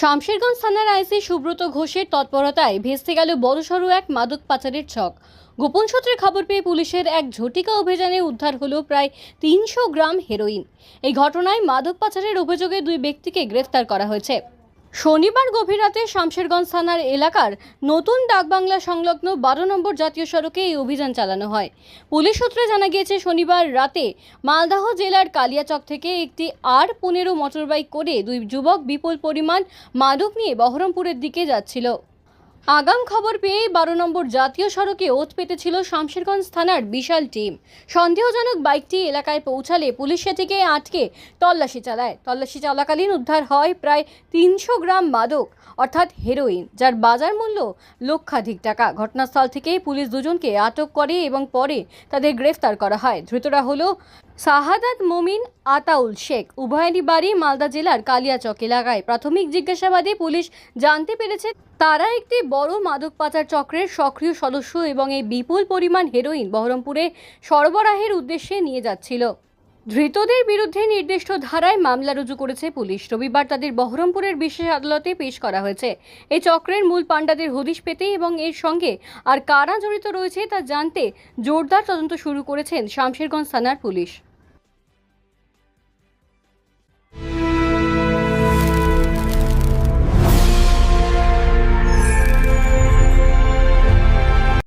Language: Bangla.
শামশেরগঞ্জ থানার আইসি সুব্রত ঘোষের তৎপরতায় ভেস্তে গেল বড়সড় এক মাদক পাচারের ছক। গোপন সূত্রে খবর পেয়ে পুলিশের এক ঝটিকা অভিযানে উদ্ধার হলো প্রায় ৩০০ গ্রাম হেরোইন। এই ঘটনায় মাদক পাচারের অভিযোগে দুই ব্যক্তিকে গ্রেফতার করা হয়েছে। শনিবার গভীর রাতে শামশেরগঞ্জ থানার এলাকার নতুন ডাকবাংলা সংলগ্ন ১২ নম্বর জাতীয় সড়কে এই অভিযান চালানো হয়। পুলিশ সূত্রে জানা গিয়েছে, শনিবার রাতে মালদহ জেলার কালিয়াচক থেকে একটি R15 মোটরবাইক করে দুই যুবক বিপুল পরিমাণ মাদক নিয়ে বহরমপুরের দিকে যাচ্ছিল। আগাম খবর পেয়ে ১২ নম্বর জাতীয় সড়কে ওত পেতেছিল শামশেরগঞ্জ থানার বিশাল টিম। সন্দেহজনক বাইকটি এলাকায় পৌঁছালে পুলিশ সেটিকে আটকে তল্লাশি চালায়। তল্লাশি চলাকালীন উদ্ধার হয় প্রায় ৩০০ গ্রাম মাদক অর্থাৎ হেরোইন, যার বাজার মূল্য লক্ষাধিক টাকা। ঘটনাস্থল থেকে পুলিশ দুজনকে আটক করে এবং পরে তাদের গ্রেফতার করা হয়। ধৃতরা হলো শাহাদাত মমিন, আতাউল শেখ, উভয়েরই বাড়ি মালদা জেলার কালিয়াচক এলাকায়। প্রাথমিক জিজ্ঞাসাবাদে পুলিশ জানতে পেরেছে তারা একটি বড় মাদক পাচার চক্রের সক্রিয় সদস্য এবং এই বিপুল পরিমাণ হেরোইন বহরমপুরে সরবরাহের উদ্দেশ্যে নিয়ে যাচ্ছিল। ধৃতদের বিরুদ্ধে নির্দিষ্ট ধারায় মামলা রুজু করেছে পুলিশ। রবিবার তাদের বহরমপুরের বিশেষ আদালতে পেশ করা হয়েছে। এই চক্রের মূল পাণ্ডাদের হদিশ পেতে এবং এর সঙ্গে আর কারা জড়িত রয়েছে তা জানতে জোরদার তদন্ত শুরু করেছেন শামশেরগঞ্জ থানার পুলিশ।